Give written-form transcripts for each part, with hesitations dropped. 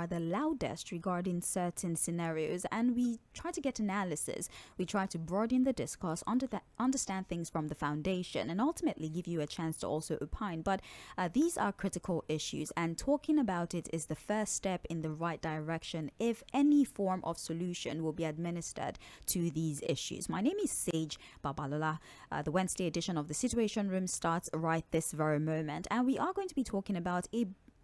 are the loudest regarding certain scenarios, and we try to get analysis. We try to broaden the discourse, understand things from the foundation, and ultimately give you a chance to also opine. But these are critical issues, and talking about it is the first step in the right direction if any form of solution will be administered to these issues. My name is Sage Babalola. The Wednesday edition of the Situation Room starts right this very moment, and we are going to be talking about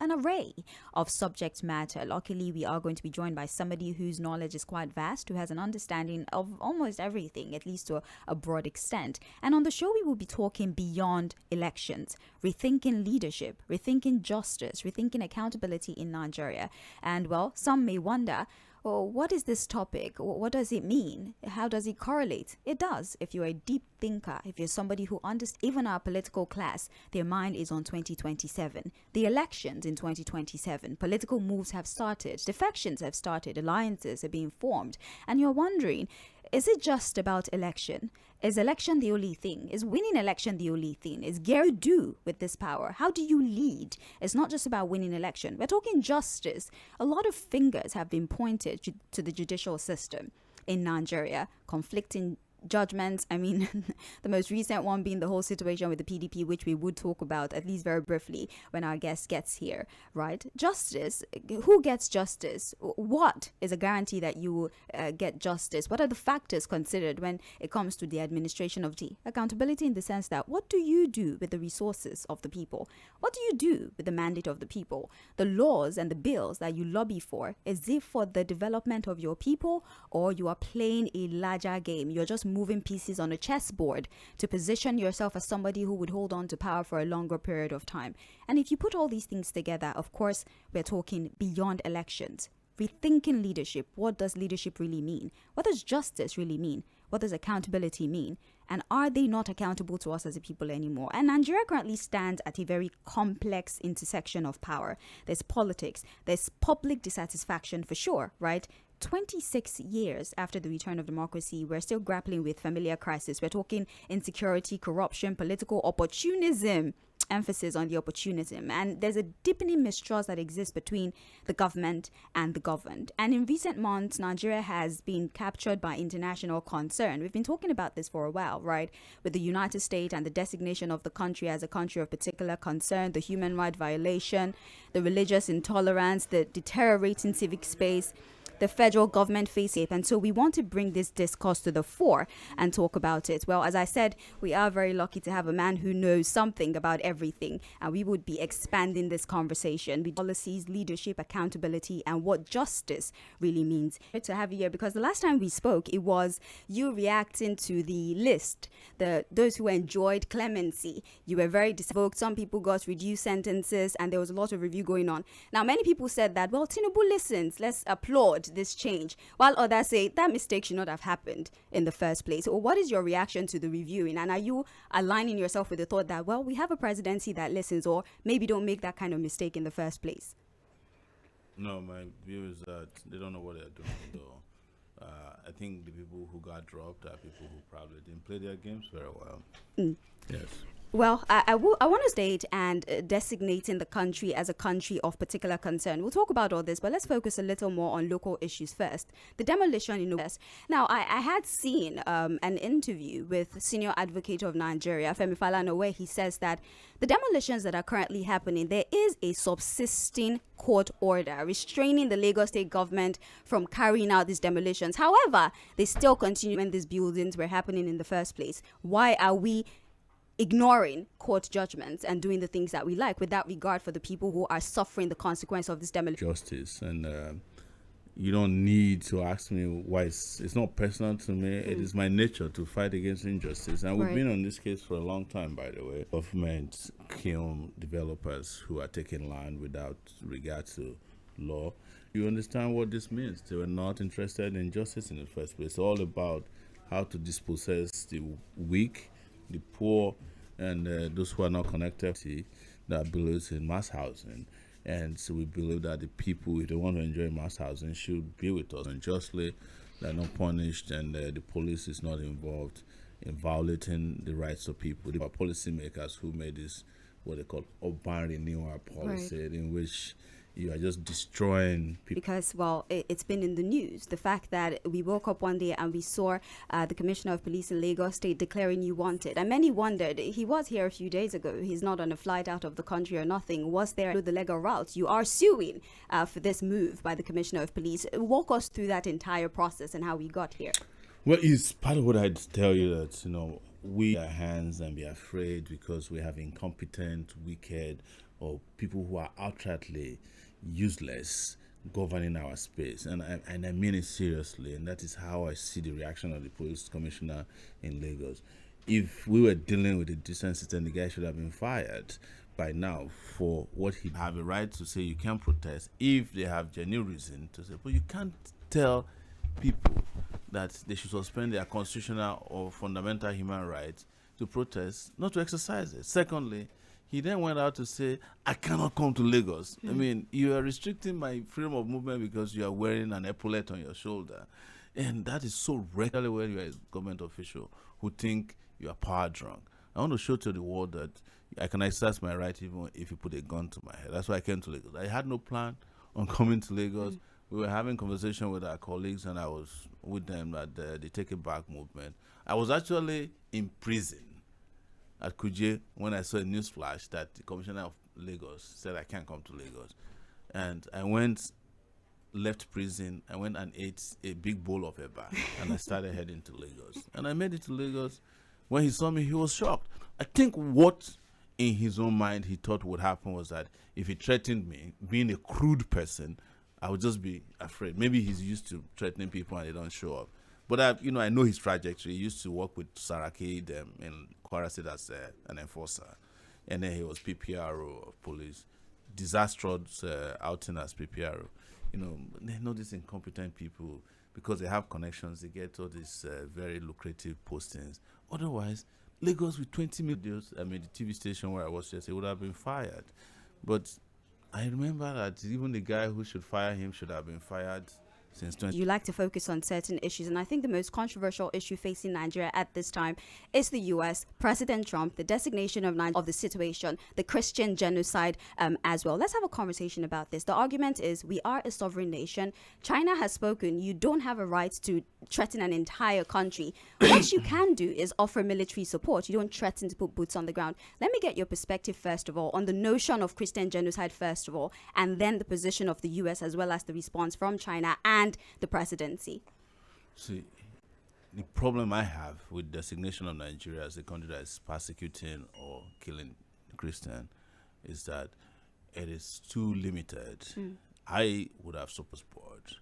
an array of subject matter. Luckily, we are going to be joined by somebody whose knowledge is quite vast, who has an understanding of almost everything, at least to a broad extent. And on the show, we will be talking beyond elections, rethinking leadership, rethinking justice, rethinking accountability in Nigeria. And well, some may wonder, well, what is this topic? What does it mean? How does it correlate? It does. If you're a deep thinker, if you're somebody who understands, even our political class, their mind is on 2027. The elections in 2027, political moves have started, defections have started, alliances are being formed, and you're wondering, is it just about election? Is election the only thing? Is winning election the only thing? Is Gary do with this power? How do you lead? It's not just about winning election. We're talking justice. A lot of fingers have been pointed to the judicial system in Nigeria, conflicting judgments. I mean, the most recent one being the whole situation with the PDP, which we would talk about at least very briefly when our guest gets here, right? Justice. Who gets justice? What is a guarantee that you will get justice? What are the factors considered when it comes to the administration of accountability, in the sense that what do you do with the resources of the people? What do you do with the mandate of the people? The laws and the bills that you lobby for, is it for the development of your people, or you are playing a larger game? You're just moving pieces on a chessboard to position yourself as somebody who would hold on to power for a longer period of time. And if you put all these things together, of course, we're talking beyond elections. Rethinking leadership. What does leadership really mean? What does justice really mean? What does accountability mean? And are they not accountable to us as a people anymore? And Nigeria currently stands at a very complex intersection of power. There's politics, there's public dissatisfaction for sure, right? 26 years after the return of democracy, we're still grappling with familiar crises. We're talking insecurity, corruption, political opportunism, emphasis on the opportunism. And there's a deepening mistrust that exists between the government and the governed. And in recent months, Nigeria has been captured by international concern. We've been talking about this for a while, right? With the United States and the designation of the country as a country of particular concern, the human rights violation, the religious intolerance, the deteriorating civic space, the federal government facing it. And so we want to bring this discourse to the fore and talk about it. Well, as I said, we are very lucky to have a man who knows something about everything, and we would be expanding this conversation with policies, leadership, accountability, and what justice really means. Great to have you here, because the last time we spoke, it was you reacting to the list, those who enjoyed clemency. You were very disavoked. Some people got reduced sentences, and there was a lot of review going on. Now, many people said that, well, Tinubu listens, let's applaud this change, while others say that mistake should not have happened in the first place. So what is your reaction to the reviewing, and are you aligning yourself with the thought that, well, we have a presidency that listens, or maybe don't make that kind of mistake in the first place? No, my view is that they don't know what they're doing. So I think the people who got dropped are people who probably didn't play their games very well. Yes. Well, I want to state and designating the country as a country of particular concern. We'll talk about all this, but let's focus a little more on local issues first. The demolition in West. Now, I had seen an interview with senior advocate of Nigeria, Femi Falana, where he says that the demolitions that are currently happening, there is a subsisting court order restraining the Lagos state government from carrying out these demolitions. However, they still continue when these buildings were happening in the first place. Why are we ignoring court judgments and doing the things that we like without regard for the people who are suffering the consequence of this demolition? Justice, and you don't need to ask me why. It's not personal to me. It is my nature to fight against injustice, and we've been on this case for a long time, by the way. Government killing developers who are taking land without regard to law. You understand what this means? They were not interested in justice in the first place. It's all about how to dispossess the weak, the poor, and those who are not connected to that believes in mass housing. And so we believe that the people, if they want to enjoy mass housing, should be with us unjustly. They're not punished, and the police is not involved in violating the rights of people. The policymakers who made this, what they call urban renewal policy, in which you are just destroying people. Because, well, it's been in the news. The fact that we woke up one day and we saw the Commissioner of Police in Lagos State declaring you wanted. And many wondered, he was here a few days ago. He's not on a flight out of the country or nothing. Was there the legal route? You are suing for this move by the Commissioner of Police. Walk us through that entire process and how we got here. Well, it's part of what I'd tell you that, we our hands and be afraid because we have incompetent, wicked, or people who are outrightly useless governing our space. And I mean it seriously, and that is how I see the reaction of the police commissioner in Lagos. If we were dealing with a decent system, the guy should have been fired by now for what he have a right to say you can't protest if they have genuine reason to say, but you can't tell people that they should suspend their constitutional or fundamental human rights to protest, not to exercise it. Secondly, he then went out to say, I cannot come to Lagos. I mean, you are restricting my freedom of movement because you are wearing an epaulette on your shoulder. And that is so regularly when you are a government official who think you are power drunk. I want to show to the world that I can exercise my right even if you put a gun to my head. That's why I came to Lagos. I had no plan on coming to Lagos. We were having conversation with our colleagues, and I was with them at the Take It Back movement. I was actually in prison at Kuje when I saw a news flash that the commissioner of Lagos said I can't come to Lagos. And I left prison, I went and ate a big bowl of eba, and I started heading to Lagos. And I made it to Lagos. When he saw me, he was shocked. I think what in his own mind he thought would happen was that if he threatened me, being a crude person, I would just be afraid. Maybe he's used to threatening people and they don't show up. But I know his trajectory. He used to work with Saraké in Kwara State as an enforcer, and then he was PPRO of police. Disastrous outing as PPRO. They know these incompetent people because they have connections. They get all these very lucrative postings. Otherwise, Lagos with 20 million, the TV station where I was yesterday would have been fired. But I remember that even the guy who should fire him should have been fired since 20. You like to focus on certain issues, and I think the most controversial issue facing Nigeria at this time is the U.S., President Trump, the designation of Nigeria of the situation, the Christian genocide as well. Let's have a conversation about this. The argument is we are a sovereign nation. China has spoken. You don't have a right to threaten an entire country. What you can do is offer military support. You don't threaten to put boots on the ground. Let me get your perspective, first of all, on the notion of Christian genocide, first of all, and then the position of the U.S. as well as the response from China and the presidency. See, the problem I have with designation of Nigeria as a country that is persecuting or killing Christian is that it is too limited. I would have support.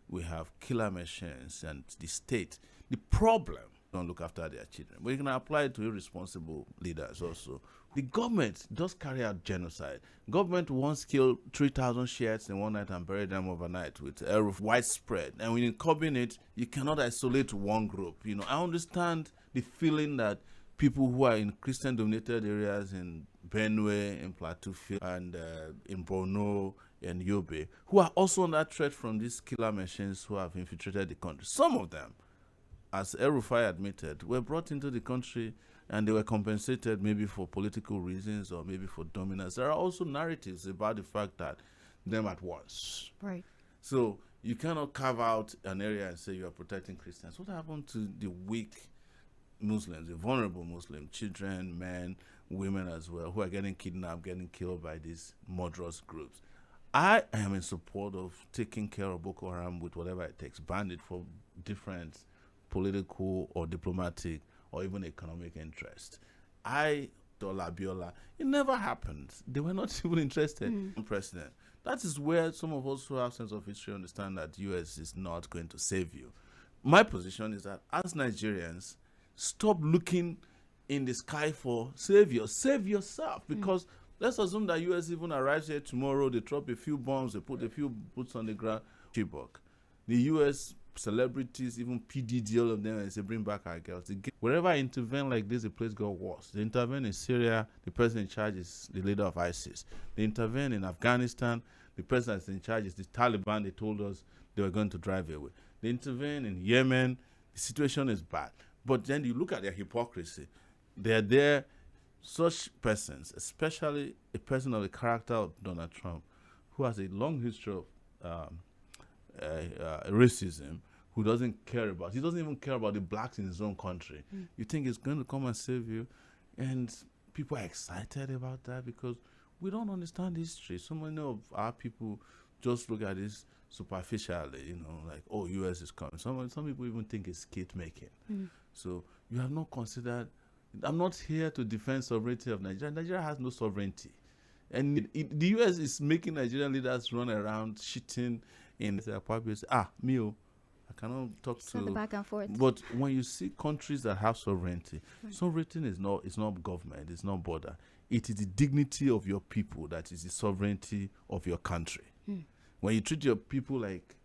We have killer machines and the state. The problem don't look after their children. But you can apply it to irresponsible leaders also. The government does carry out genocide. Government once killed 3,000 Shiites in one night and buried them overnight with widespread. And when you combine it, you cannot isolate one group. I understand the feeling that people who are in Christian-dominated areas in Benue, in Plateau, and in Borno, and Yobe, who are also under threat from these killer machines who have infiltrated the country. Some of them, as El-Rufai admitted, were brought into the country and they were compensated maybe for political reasons or maybe for dominance. There are also narratives about the fact that them at once. Right. So you cannot carve out an area and say you are protecting Christians. What happened to the weak Muslims, the vulnerable Muslims, children, men, women as well, who are getting kidnapped, getting killed by these murderous groups? I am in support of taking care of Boko Haram with whatever it takes, ban it for different political or diplomatic or even economic interest. Abiola, it never happened. They were not even interested in president. That is where some of us who have sense of history understand that U.S. is not going to save you. My position is that as Nigerians, stop looking in the sky for savior. Save yourself, because let's assume that U.S. even arrives here tomorrow, they drop a few bombs, they put a few boots on the ground. Chibok. The U.S. celebrities, even PDD, all of them, and say, bring back our girls. Wherever I intervene like this, the place got worse. They intervene in Syria, the person in charge is the leader of ISIS. They intervene in Afghanistan, the person that's in charge is the Taliban. They told us they were going to drive away. They intervene in Yemen, the situation is bad. But then you look at their hypocrisy. They are there, such persons, especially a person of the character of Donald Trump, who has a long history of racism, who doesn't care about, he doesn't even care about the blacks in his own country. You think he's going to come and save you? And people are excited about that because we don't understand history. So many of our people just look at this superficially, you know, like, oh, US is coming. Some people even think it's skate making. So you have not considered, I'm not here to defend sovereignty of Nigeria. Nigeria has no sovereignty. And the US is making Nigerian leaders run around shitting in their public. Mio, I cannot talk so to the back and forth. But when you see countries that have sovereignty, sovereignty is not government, it's not border. It is the dignity of your people that is the sovereignty of your country. When you treat your people like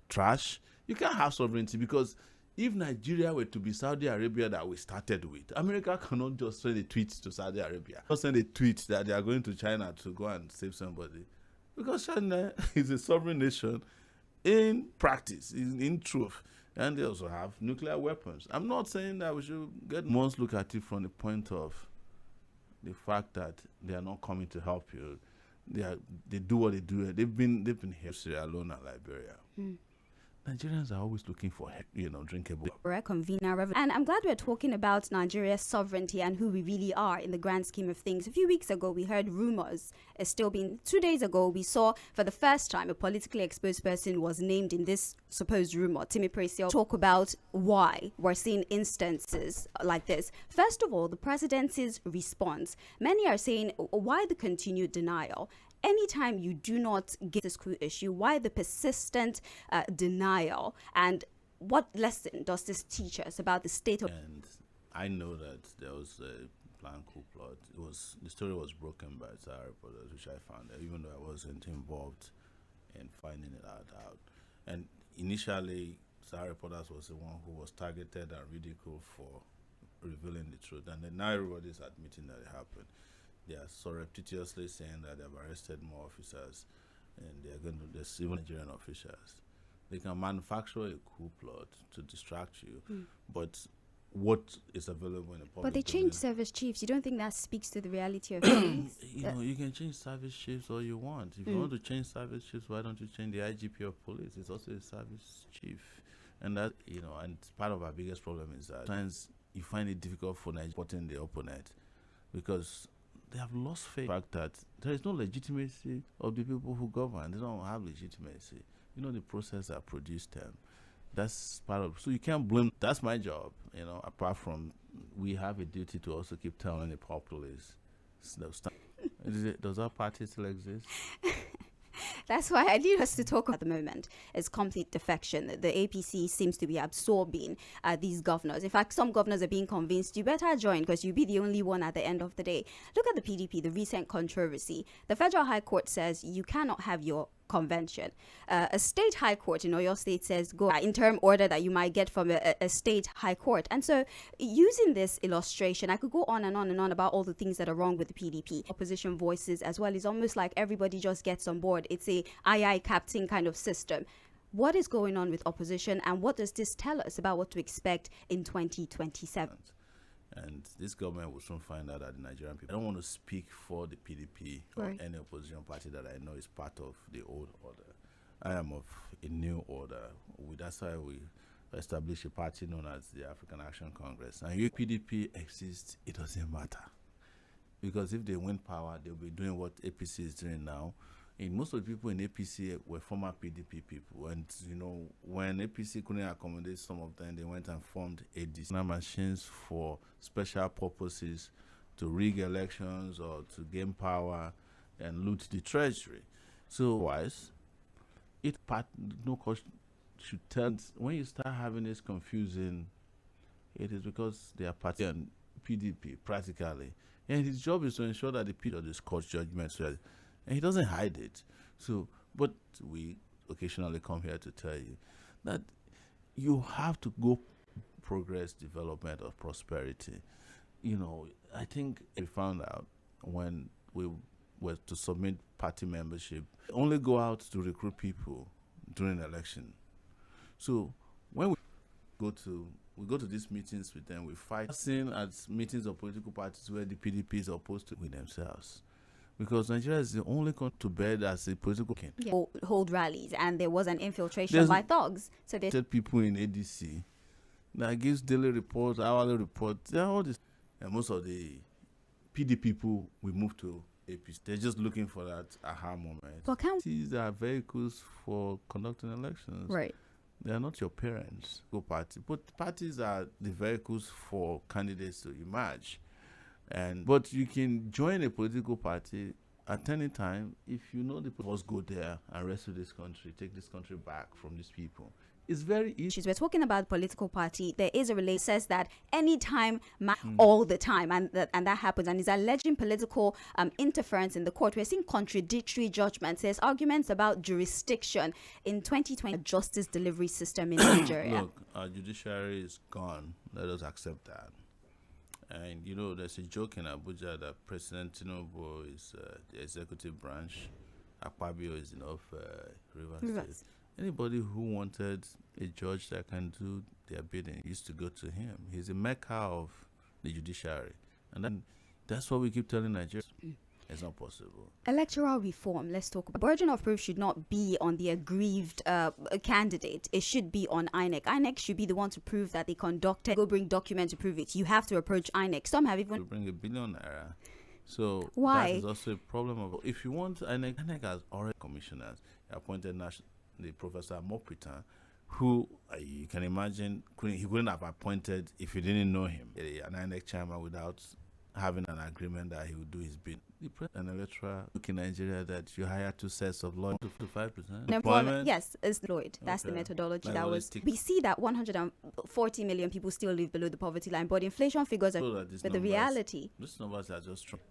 trash, you can't have sovereignty, because if Nigeria were to be Saudi Arabia that we started with, America cannot just send a tweet to Saudi Arabia. Not send a tweet that they are going to China to go and save somebody. Because China is a sovereign nation in practice, in truth. And they also have nuclear weapons. I'm not saying that we should must look at it from the point of the fact that they are not coming to help you. They do what they do. They've been here, Sierra Leone and Liberia. Nigerians are always looking for, drinkable. Convener, and I'm glad we're talking about Nigeria's sovereignty and who we really are in the grand scheme of things. A few weeks ago, we heard rumors. It's still been 2 days ago, we saw for the first time a politically exposed person was named in this supposed rumor. Tᴜɪᴛᴛᴇ talk about why we're seeing instances like this. First of all, the presidency's response. Many are saying, why the continued denial? Anytime you do not get this coup issue, why the persistent denial? And what lesson does this teach us about the state of... And I know that there was a planned coup plot. The story was broken by Sahara reporters, which I found out, even though I wasn't involved in finding it out. And initially, Sahara reporters was the one who was targeted and ridiculed for revealing the truth. And then now everybody's admitting that it happened. They are surreptitiously saying that they've arrested more officers, and there's even Nigerian officials. They can manufacture a coup plot to distract you, but what is available in the public But they domain, changed service chiefs. You don't think that speaks to the reality of things? You can change service chiefs all you want. If you want to change service chiefs, why don't you change the IGP of police? It's also a service chief. And that, and part of our biggest problem is that sometimes you find it difficult for Nigeria supporting the opponent, because they have lost faith in the fact that there is no legitimacy of the people who govern. They don't have legitimacy. The process that produced them. That's part of... So you can't blame... That's my job, apart from we have a duty to also keep telling the populace. Does our party still exist? That's why I need us to talk at the moment. It's complete defection. The APC seems to be absorbing these governors. In fact, some governors are being convinced, you better join because you'll be the only one at the end of the day. Look at the PDP, the recent controversy. The Federal High Court says you cannot have your convention. A state high court in Oyo State says go interim order that you might get from a state high court. And so using this illustration, I could go on and on and on about all the things that are wrong with the PDP. Opposition voices as well. It's almost like everybody just gets on board. It's a aye captain kind of system. What is going on with opposition, and what does this tell us about what to expect in 2027? And this government will soon find out that the Nigerian people... I don't want to speak for the PDP or any opposition party that I know is part of the old order. I am of a new order. That's why we established a party known as the African Action Congress. And if PDP exists, it doesn't matter. Because if they win power, they'll be doing what APC is doing now. And most of the people in APC were former PDP people. And, when APC couldn't accommodate some of them, they went and formed ADC machines for special purposes, to rig elections or to gain power and loot the treasury. So, wise, no cost should tell. When you start having this confusing, it is because they are party and PDP, practically. And his job is to ensure that the PDP does court judgment. And he doesn't hide it. So, but we occasionally come here to tell you that you have to go progress, development, or prosperity. I think we found out when we were to submit party membership, only go out to recruit people during election. So when we go to these meetings with them, we fight. Seen at meetings of political parties where the PDP is opposed to with themselves. because Nigeria is the only country to bed as a political king. Yeah. Hold rallies, and there was an infiltration There's by thugs. So they people in ADC that gives daily reports, hourly reports. They're all this, and most of the PD people we move to APC. They're just looking for that aha moment. But these are vehicles for conducting elections. Right. They are not your parents. Go party, but parties are the vehicles for candidates to emerge. But you can join a political party at any time if you know the people. Go there and rescue this country, take this country back from these people. It's very easy. We're talking about political party. There is a relation says that anytime, all the time, and that happens, and is alleging political interference in the court. We're seeing contradictory judgments. There's arguments about jurisdiction in 2020 justice delivery system in Nigeria. Look, our judiciary is gone. Let us accept that. And you know, there's a joke in Abuja that President Tinubu is the executive branch. Akpabio is Rivers State. Anybody who wanted a judge that can do their bidding used to go to him. He's a mecca of the judiciary. And then that's what we keep telling Nigerians. It's not possible. Electoral reform, let's talk about. Burden of proof should not be on the aggrieved candidate. It should be on INEC. INEC should be the one to prove that they conducted. Go bring documents to prove it. You have to approach INEC. Some have even... You bring $1 billion. So why? That is also a problem. If you want INEC has already commissioners appointed the Professor Mopritan, who you can imagine he couldn't have appointed if you didn't know him, an INEC chairman, without having an agreement that he would do his bid. An electoral in Nigeria that you hire 2 sets of lawyers to 5%. Employment, yes, it's Lloyd. That's the Okay. methodology Like that was. We see that 140 million people still live below the poverty line, but inflation figures are. So that But the reality. These numbers are just trying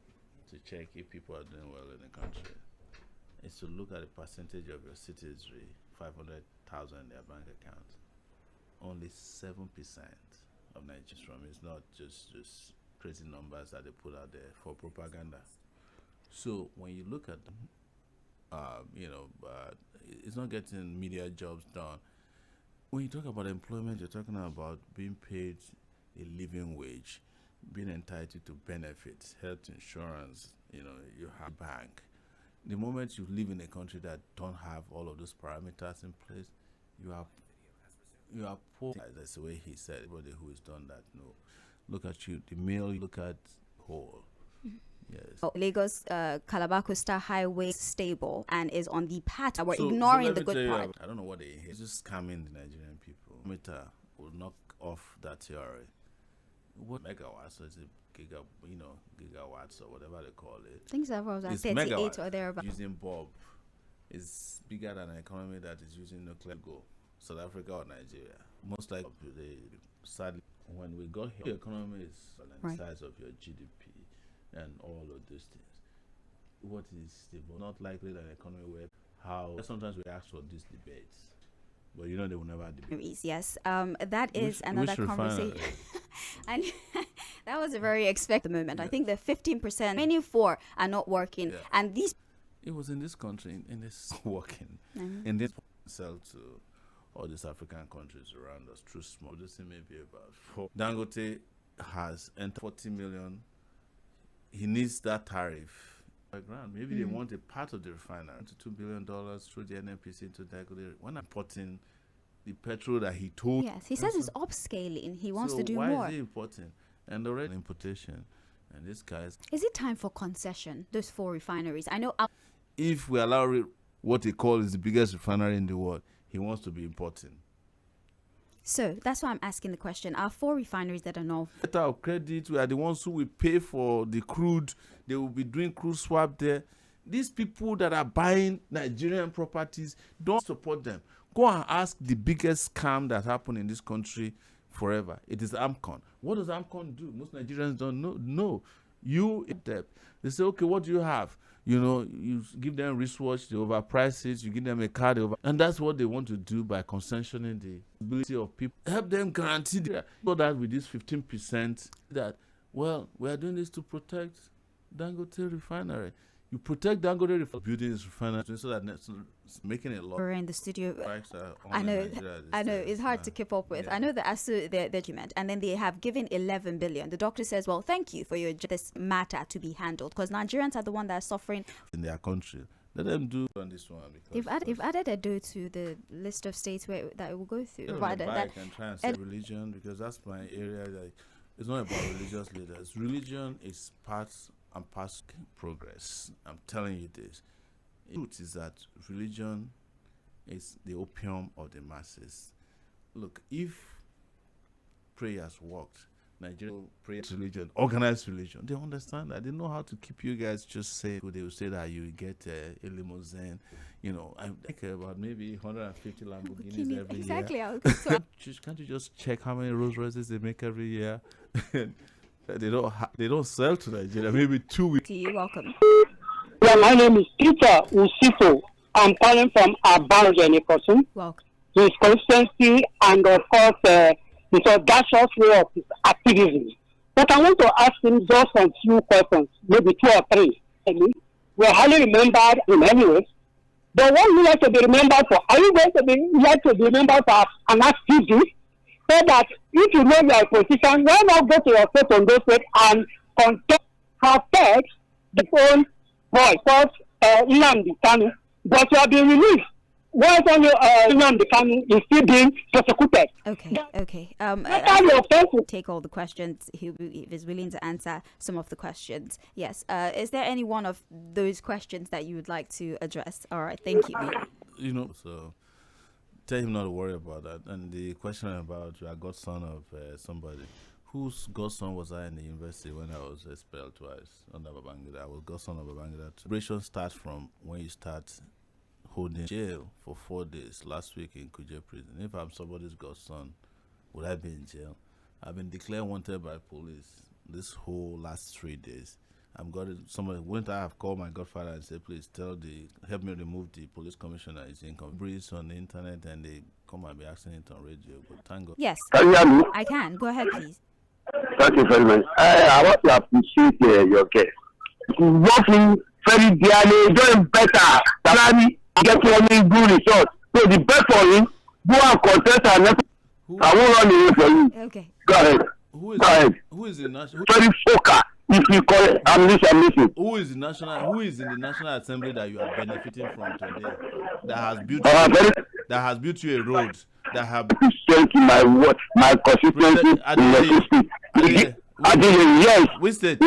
to check if people are doing well in the country. It's to look at the percentage of your citizenry, 500,000 in their bank account. Only 7% of Nigerians from. It's not just crazy numbers that they put out there for propaganda. So when you look at them, it's not getting media jobs done. When you talk about employment, you're talking about being paid a living wage, being entitled to benefits, health insurance, you have bank. The moment you live in a country that don't have all of those parameters in place, you are poor. That's the way he said. Everybody who has done that, no. Look at you, the male, look at whole. Yes. Lagos Calabar Coastal Highway is stable and is on the path. We're So ignoring let the me good tell you, part. I don't know what they hate. It's just scamming the Nigerian people. Meter will knock off that theory. What megawatts? So it's a gigawatts or whatever they call it. I think that was at It's 38 megawatts. or thereabout. Using bulb is bigger than an economy that is using nuclear go. South Africa or Nigeria. Most likely, sadly, when we got here, the economy is on the size of your GDP and all of those things. What is stable? Not likely that an economy where sometimes we ask for these debates, but they will never debate. Yes, that is another conversation. And that was a very expected moment. I think the 15%, many 4 are not working, and these. It was in this country, in this working, in this sell to all these African countries around us through small. This may be about 4. Dangote has entered 40 million. He needs that tariff. Maybe they want a part of the refinery to $2 billion through the NNPC into Dangote. When importing the petrol that he told. Yes, he says it's upscaling. He wants to do more. more. Why is he importing? And already importation. And this guy's. Is it time for concession? Those 4 refineries. I know. If we allow what he calls the biggest refinery in the world, he wants to be importing. So that's why I'm asking the question. Are 4 refineries that are not letter of credit, we are the ones who will pay for the crude. They will be doing crude swap there. These people that are buying Nigerian properties, don't support them. Go and ask the biggest scam that happened in this country forever. It is AMCON. What does AMCON do? Most Nigerians don't know. No. You in debt. They say, okay, what do you have? You give them wristwatch, they overprice it, you give them a card, and that's what they want to do by concessioning the ability of people. Help them guarantee so that with this 15% that, we are doing this to protect Dangote refinery. You protect Dangote for building his refinery so that it's making it a lot. We're in the studio. I know, it's hard to keep up with. I know the ASU that you meant, and then they have given 11 billion. The doctor says, well, thank you for this matter to be handled, because Nigerians are the one that are suffering in their country. Let them do on this one. They've added Edo to the list of states that it will go through. I can try and say religion, because that's my area. Like, it's not about religious leaders. Religion is part and parcel progress. I'm telling you this. The truth is that religion is the opium of the masses. Look, if prayers worked, Nigerian prayer religion, organized religion, they understand that. They know how to keep you guys just safe. They will say that you get a limousine, I think about maybe 150 Lamborghinis every year. Exactly. Can't you just check how many Rolls Royces they make every year? They don't sell to Nigeria. Maybe 2 weeks. You're welcome. Yeah, my name is Peter Usifo. I'm calling from Abangeni person. Welcome. His consistency and of course his audacious way of his activism. But I want to ask him just a few questions, maybe 2 or 3. We're highly remembered in many ways. But what would you like to be remembered for? Are you going to be remembered for an activist? So that if you know you are a politician, why not go to your state on those states and protect the own voice? Because Nnamdi Kanu, but you have been released. Why is only Nnamdi Kanu is still being persecuted? Okay. Take all the questions. He is willing to answer some of the questions. Yes. Is there any one of those questions that you would like to address? All right. Thank you. So tell him not to worry about that. And the question about you are godson of somebody. Whose godson was I in the university when I was expelled twice under Babangida? I was godson of Babangida. Celebration starts from when you start holding jail for 4 days last week in Kuje prison. If I'm somebody's godson, would I be in jail? I've been declared wanted by police this whole last 3 days. Wouldn't I have called my godfather and said, please help me remove the police commissioner? Is in breeze on the internet, and they come and be asking it on radio. But thank God. Yes. Can you hear me? I can. Go ahead, please. Thank you very much. I want to appreciate your case. Working very dearly, doing better. Salary, getting good results. So the best for him, go and contest and I won't run away for you. Okay. Go ahead. Who is the national? Very focused. If you call it, I'm listening. Who is in the National Assembly that you are benefiting from today? That has built you a road. That have my constituency. Yes. Which state?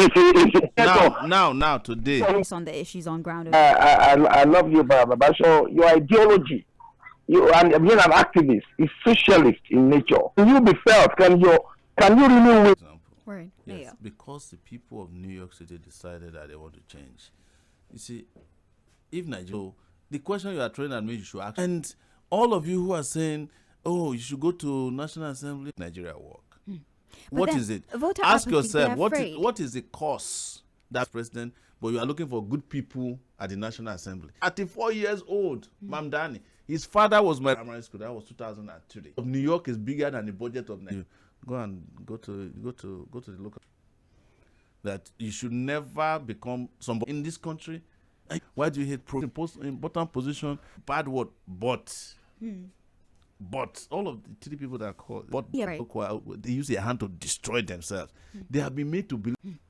Now today. On the issues on ground. I love you, Baba. So your ideology, and being an activist, is socialist in nature. Can you be felt? Can you really win? Right. Yes, yeah. Because the people of New York City decided that they want to change. You see, if Nigeria, the question you are throwing at me, you should ask. And all of you who are saying, oh, you should go to National Assembly, Nigeria work. What is it? Ask yourself, what is the cost that president, but you are looking for good people at the National Assembly? At 34 years old, Mamdani, his father was my primary school. That was 2003. New York is bigger than the budget of Nigeria. Go to the local. That you should never become somebody in this country. Why do you hate important position? Bad word, but. But all of the 3 people that are called, they use their hand to destroy themselves. They have been made to believe.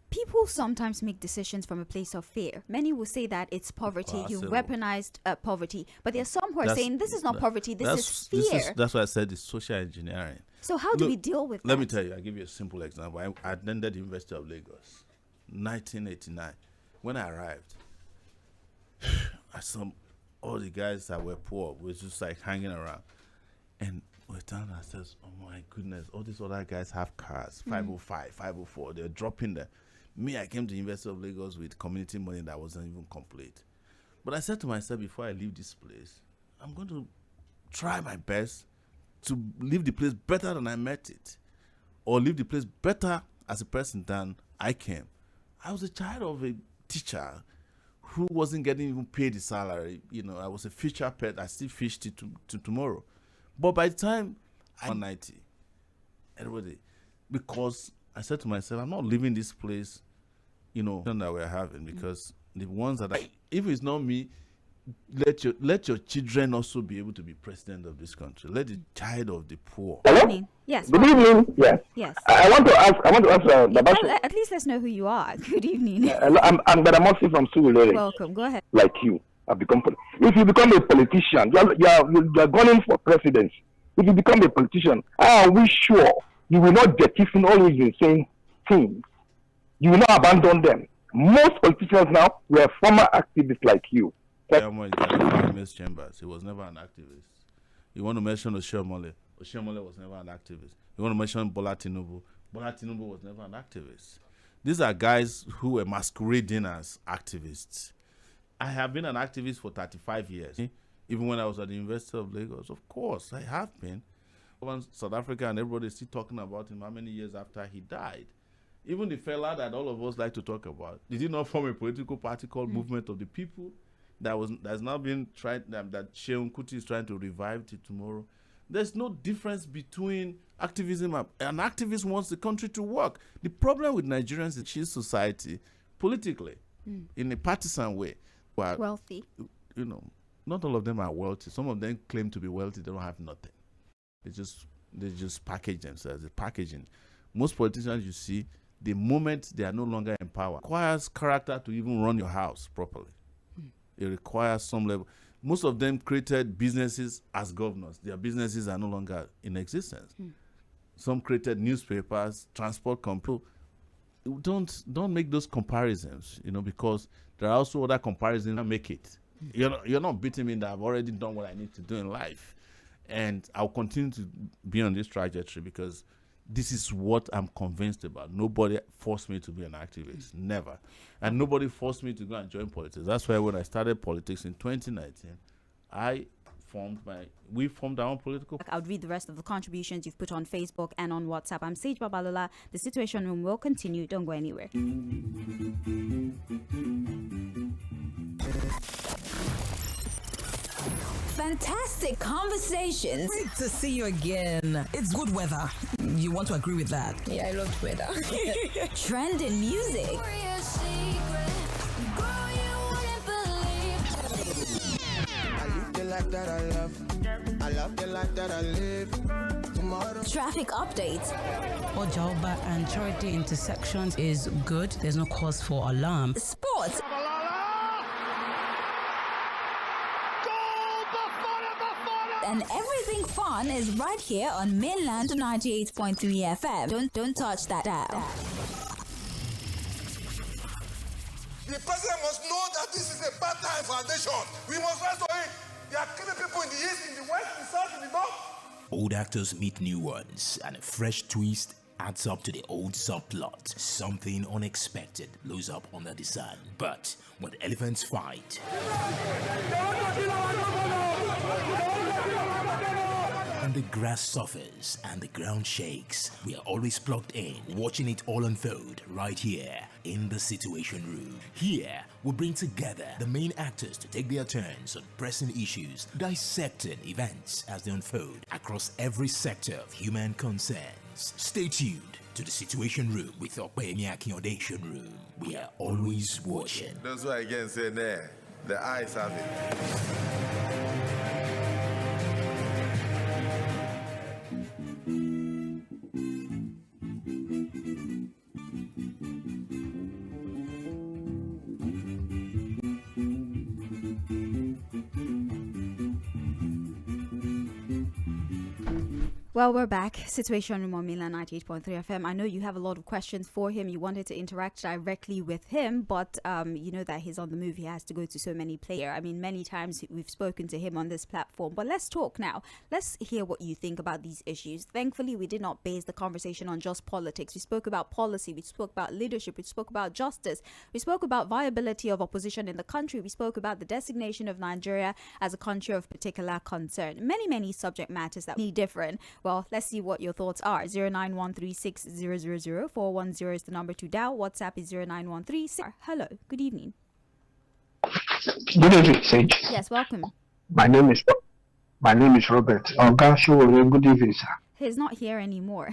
People sometimes make decisions from a place of fear. Many will say that it's poverty. You weaponized poverty. But there are some who are saying this is not poverty, this is fear. That's why I said it's social engineering. So how do we deal with that? Let me tell you, I'll give you a simple example. I attended the University of Lagos, 1989. When I arrived, all the guys that were poor were just like hanging around. And we turned and says, oh my goodness, all these other guys have cars, 505, 504, they're dropping them. Me, I came to the University of Lagos with community money that wasn't even complete. But I said to myself, before I leave this place, I'm going to try my best to leave the place better than I met it, or leave the place better as a person than I came. I was a child of a teacher who wasn't getting even paid the salary. I was a fisher pet. I still fished it to tomorrow. But by the time I'm 90, everybody, because I said to myself, I'm not leaving this place that we're having, because the ones that if it's not me, let your children also be able to be president of this country. Let the child of the poor. Hello? Yes. Good evening. Yes. Yes. I want to ask At least let's know who you are. Good evening. I'm Badamosi from Sᴜᴜ. Welcome. Go ahead. Like you have become. If you become a politician, you're going for presidency. If you become a politician, are we sure you will not get in always the same things? You will not abandon them. Most politicians now were former activists like you. Chambers. He was never an activist. You want to mention Oᴍᴜᴜ was never an activist. You want to mention Bola Tinubu was never an activist. These are guys who were masquerading as activists. I have been an activist for 35 years. Even when I was at the University of Lagos, of course, I have been. South Africa and everybody is still talking about him how many years after he died. Even the fella that all of us like to talk about, did he not form a political party called Movement of the People? That's now been tried, that Seun Kuti is trying to revive till tomorrow. There's no difference between activism and an activist wants the country to work. The problem with Nigerians is society politically in a partisan way. Wealthy. Not all of them are wealthy. Some of them claim to be wealthy. They don't have nothing. They just package themselves. The packaging. Most politicians you see, the moment they are no longer in power, requires character to even run your house properly. It requires some level. Most of them created businesses as governors. Their businesses are no longer in existence. Some created newspapers, transport companies. Don't make those comparisons, because there are also other comparisons that make it. You're not beating me that I've already done what I need to do in life. And I'll continue to be on this trajectory because this is what I'm convinced about. Nobody forced me to be an activist. Never. And nobody forced me to go and join politics. That's why when I started politics in 2019, we formed our own political party. I'll read the rest of the contributions you've put on Facebook and on WhatsApp. I'm Sage Babalola. The Situation Room will continue. Don't go anywhere. Fantastic conversations. Great to see you again. It's good weather. You want to agree with that? Yeah, I love weather. Trending music. The life that I love the life that I live. Tomorrow. Traffic updates. Ojoba and Charity intersections is good. There's no cause for alarm. Sports. And everything fun is right here on Mainland 98.3 FM. Don't touch that dial. The president must know that this is a bad time for our nation. We must rise to it. They are killing people in the east, in the west, in the south, in the north. Old actors meet new ones, and a fresh twist adds up to the old subplot. Something unexpected blows up under the sun. But when the elephants fight, and the grass suffers and the ground shakes, we are always plugged in, watching it all unfold right here in the Situation Room. Here, we bring together the main actors to take their turns on pressing issues, dissecting events as they unfold across every sector of human concerns. Stay tuned to the Situation Room with Oᴜᴜᴜ Room. We are always watching. That's why again say there, the eyes have it. Well, we're back. Situation Room on Mainland 98.3 FM. I know you have a lot of questions for him. You wanted to interact directly with him, but you know that he's on the move. He has to go to so many places. I mean, many times we've spoken to him on this platform. But let's talk now. Let's hear what you think about these issues. Thankfully, we did not base the conversation on just politics. We spoke about policy. We spoke about leadership. We spoke about justice. We spoke about viability of opposition in the country. We spoke about the designation of Nigeria as a country of particular concern. Many subject matters that need different. Well, let's see what your thoughts are. 09136000410 is the number to dial. WhatsApp is 0913. Hello, good evening. Good evening, Sage. Yes, welcome. My name is Robert. Good evening, sir. He's not here anymore.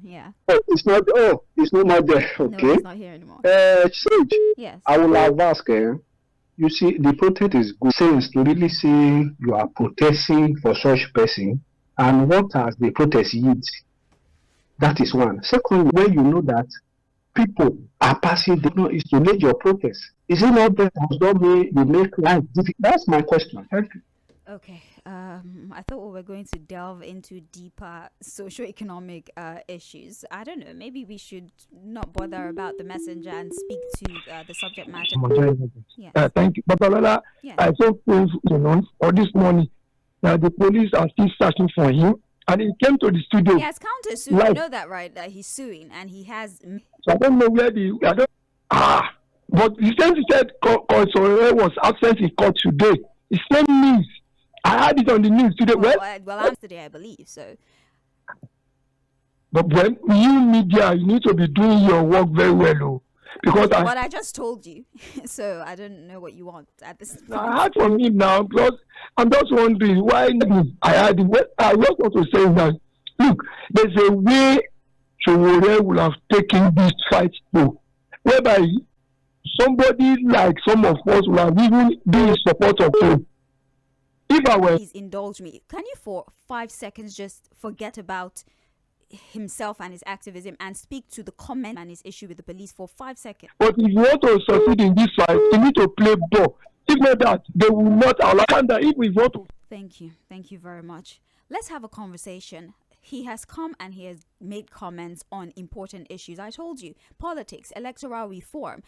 Yeah. Oh, it's not. Oh, it's no more there. Okay. No, he's not here anymore. Sage. Yes. I will have asked. You see, the protest is good sense to really say you are protesting for such person, and what has the protest yield? That is one. Secondly, when you know that people are passing, is to make your protest. Is it not that you make life difficult? That's my question. Thank you. Okay. I thought we were going to delve into deeper socio-economic issues. I don't know. Maybe we should not bother about the messenger and speak to the subject matter. Yeah. Thank you. But Lola, Yes. I saw proof, or this morning, that the police are still searching for him. And he came to the studio. He has counter-sued. You know that, right? That he's suing, and he has. So I don't know where but the same said Cᴏ was absent in court today. The same news. I had it on the news today. Well, I'm today, I believe so. But when you media, you need to be doing your work very well, though. Because I just told you, so I don't know what you want at this point. I heard from him now, because I'm just wondering why I had it. I just want to say that, look, there's a way Sᴏᴜᴏ will have taken this fight to, whereby somebody like some of us will have even been in support of him. If I were... Please indulge me. Can you for 5 seconds just forget about himself and his activism and speak to the comment and his issue with the police for 5 seconds? But if you want to succeed in this fight, you need to play ball. If not that, they will not allow that. If we want to... Thank you very much. Let's have a conversation. He has come and he has made comments on important issues. I told you, politics, electoral reform,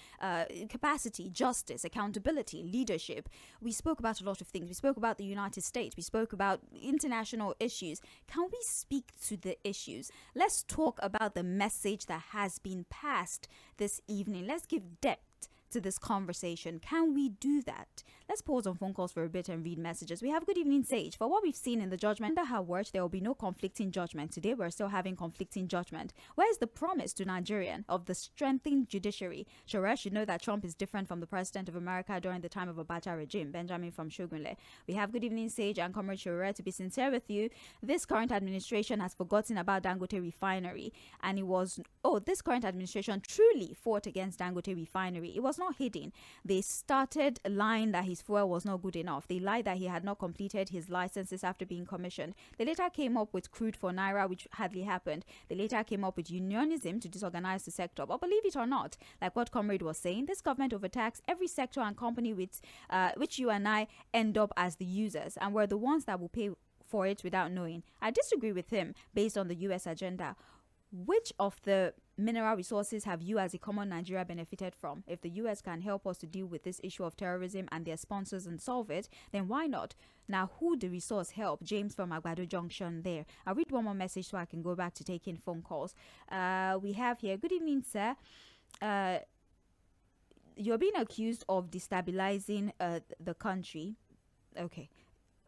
capacity, justice, accountability, leadership. We spoke about a lot of things. We spoke about the United States. We spoke about international issues. Can we speak to the issues? Let's talk about the message that has been passed this evening. Let's give depth to this conversation. Can we do that? Let's pause on phone calls for a bit and read messages. We have good evening, Sage. For what we've seen in the judgment, under her words, there will be no conflicting judgment. Today, we're still having conflicting judgment. Where is the promise to Nigerian of the strengthened judiciary? Sure, should know that Trump is different from the president of America during the time of Abacha regime. Benjamin from Shogunle. We have good evening, Sage and Comrade Sure. To be sincere with you, this current administration has forgotten about Dangote refinery, and this current administration truly fought against Dangote refinery. It was not hidden. They started lying that his fuel was not good enough. They lied that he had not completed his licenses after being commissioned. They later came up with crude for Naira, which hardly happened. They later came up with unionism to disorganize the sector. But believe it or not, like what Comrade was saying, this government overtaxed every sector and company with which you and I end up as the users, and we're the ones that will pay for it without knowing. I disagree with him based on the US agenda. Which of the mineral resources have you as a common Nigeria benefited from? If the US can help us to deal with this issue of terrorism and their sponsors and solve it, then why not? Now, who the resource help? James from Agbado Junction there. I'll read one more message so I can go back to taking phone calls. We have here, good evening, sir. You're being accused of destabilizing the country. Okay.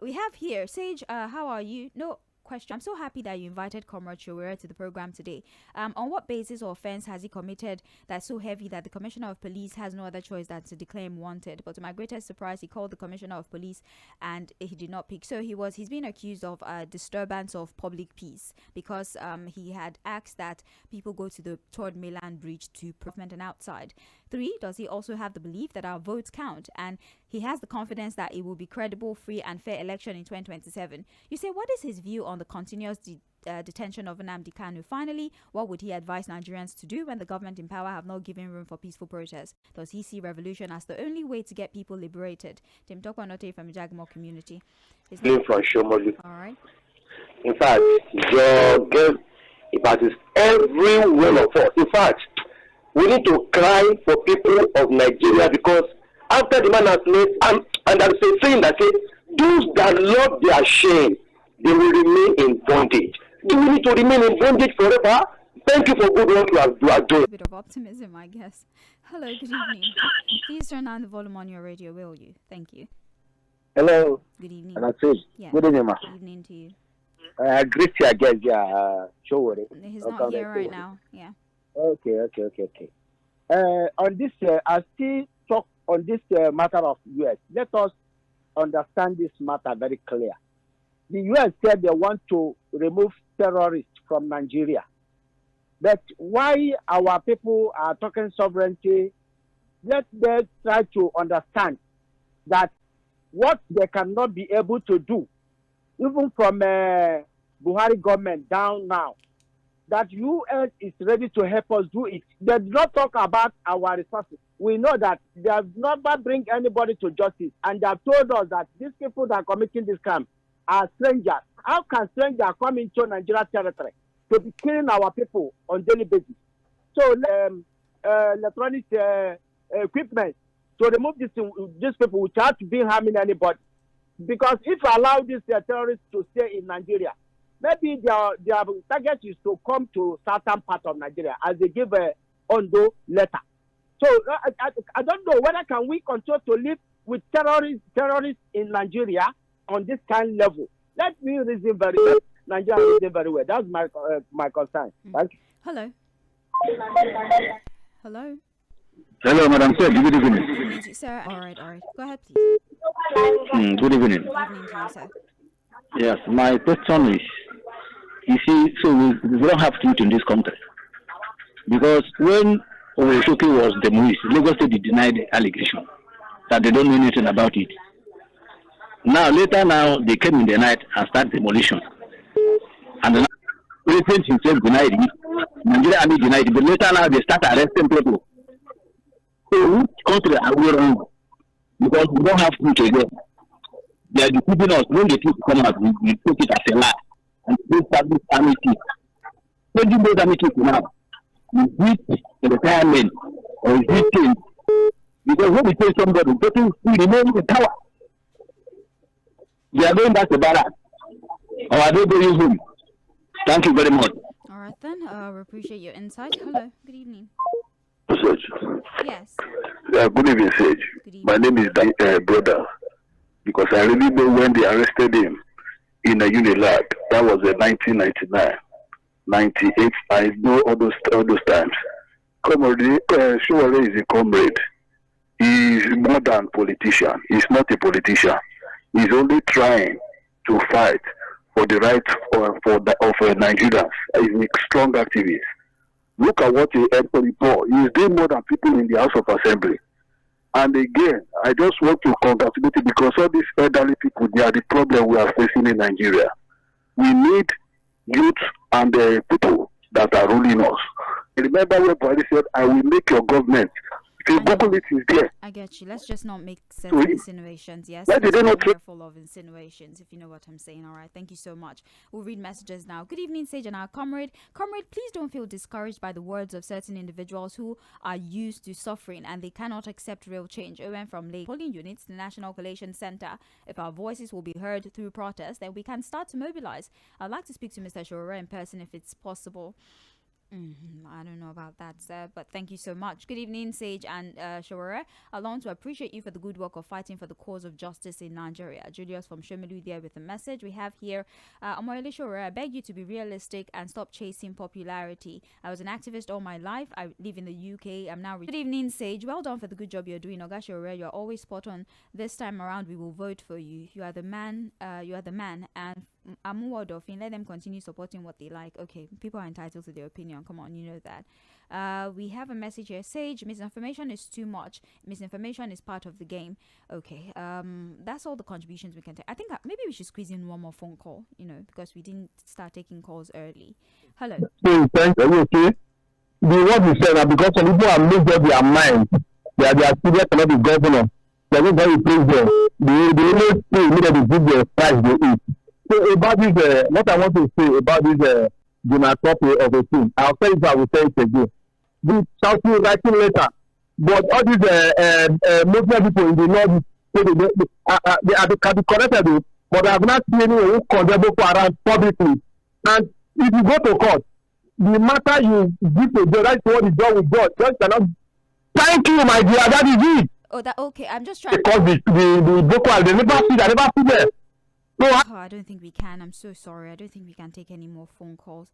We have here, Sage, how are you? No question. I'm so happy that you invited Comrade Shure to the program today. On what basis or offense has he committed that's so heavy that the Commissioner of Police has no other choice than to declare him wanted? But to my greatest surprise, he called the Commissioner of Police and he did not pick. So he's been accused of disturbance of public peace because he had asked that people go to the Third Mainland Bridge to prevent an outside. 3, does he also have the belief that our votes count? And he has the confidence that it will be credible, free and fair election in 2027. You say, what is his view on the continuous detention of Nnamdi Kanu? Finally, what would he advise Nigerians to do when the government in power have not given room for peaceful protest? Does he see revolution as the only way to get people liberated? Tim Tokwa from Jagmo community. From Shomolu. All right. In fact, your girl, it is every one of us. In fact, we need to cry for people of Nigeria because after the man has made, and I'm saying that those that love their shame, they will remain in bondage. Do we need to remain in bondage forever? Thank you for good work you are doing. A bit of optimism, I guess. Hello, good evening. Please turn down the volume on your radio, will you? Thank you. Hello. Good evening. Yeah. Good evening, ma. Good evening to you. Greet you again, Sure. He's not here right now. Yeah. Okay. On this, I still talk on this matter of US. Let us understand this matter very clear. the US said they want to remove terrorists from Nigeria. But why our people are talking sovereignty, let them try to understand that what they cannot be able to do, even from Buhari government down now, that UN is ready to help us do it. They do not talk about our resources. We know that they have never bring anybody to justice, and they have told us that these people that are committing this crime are strangers. How can strangers come into Nigeria territory to be killing our people on daily basis? So electronic equipment to remove these people without being harming anybody. Because if you allow these terrorists to stay in Nigeria, maybe their target is to come to certain part of Nigeria as they give a Ondo letter. So I don't know whether can we continue to live with terrorists in Nigeria on this kind of level. Let me reason very well. Nigeria reason very well. That's my concern. Thank you. Hello. Hello. Hello, Madam Sir. Good evening. Good evening to you, sir. All right. Go ahead, please. Good evening. Good evening to you, sir. Yes, my question is, you see, so we don't have truth in this country. Because when Oᴜᴜᴜ was demolished, Lagos State denied the allegation that they don't know anything about it. Later they came in the night and started demolition. And the president himself denied it. Nigeria Army denied it. But later now they start arresting people. So which country are we wrong? Because we don't have truth again. They are deceiving us. When the truth come out, we take it as a lie. And they start this army chief. Changing those army chiefs now, is it the retirement or is it change? Because when we say somebody, people remain in power. They are going back to barracks. Or are they going home? Thank you very much. All right then. We appreciate your insight. Hello. Good evening. Sage. Yes. Good evening, Sage. Good evening. My name is Brother. Because I really know when they arrested him in a Unilag. That was in 1999, 98. I know all those times. Sᴏᴜᴜ is a comrade. He is more than politician. He's not a politician. He's only trying to fight for the rights of Nigerians. He's a strong activist. Look at what he had for. He's doing more than people in the House of Assembly. And again, I just want to congratulate you because all these elderly people, they are the problem we are facing in Nigeria. We need youth and the people that are ruling us. Remember when Buhari said, I will make your government. If Google it is there. I get you. Let's just not make certain insinuations. Yes. Why did they not careful of insinuations, if you know what I'm saying. All right. Thank you so much. We'll read messages now. Good evening, Sage and our comrade. Comrade, please don't feel discouraged by the words of certain individuals who are used to suffering and they cannot accept real change. Owen from Lake Polling Units, the National Collation Center. If our voices will be heard through protest, then we can start to mobilize. I'd like to speak to Mr. Sᴜᴜ in person if it's possible. I don't know about that, sir, but thank you so much. Good evening, Sage and Sᴜᴜ. I want to appreciate you for the good work of fighting for the cause of justice in Nigeria. Julius from Shomolu there with a message. We have here, Sᴜᴜ, I beg you to be realistic and stop chasing popularity. I was an activist all my life. I live in the UK. I'm now. Good evening, Sage. Well done for the good job you're doing, Oga Sᴜᴜ. You're always spot on. This time around, we will vote for you. You are the man. And Amuwadofin, let them continue supporting what they like. Okay, people are entitled to their opinion. Come on, you know that. We have a message here. Sage, misinformation is too much. Misinformation is part of the game. Okay, that's all the contributions we can take. I think maybe we should squeeze in one more phone call, because we didn't start taking calls early. Hello. Thanks. Okay. What you said, because some people have made up their mind that they are serious about the governor. They're not going to praise them. They only say immediately give the price they eat. So about this, what I want to say about this Jonathan of a thing, I'll say it, I will say it again. This shouting, writing letter, but all these Muslim people in the north, they can be corrected, but I have not seen anyone who condemn Boko Haram publicly. And if you go to court, the matter you give to the right to what is done with God, just cannot. Thank you, my dear. That is it. Oh, that okay. I'm just trying. Because the Boko Haram, they never see there. I don't think we can. I'm so sorry. I don't think we can take any more phone calls.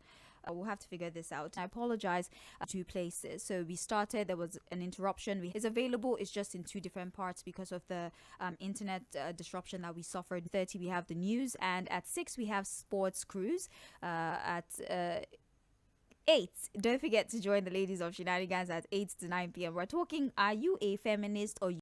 We'll have to figure this out. I apologize. 2 places. So we started, there was an interruption. It's available, it's just in 2 different parts because of the internet disruption that we suffered. 30 we have the news, and at 6 we have sports cruise. At 8, don't forget to join the ladies of shenanigans at 8 to 9 p.m. We're talking, are you a feminist or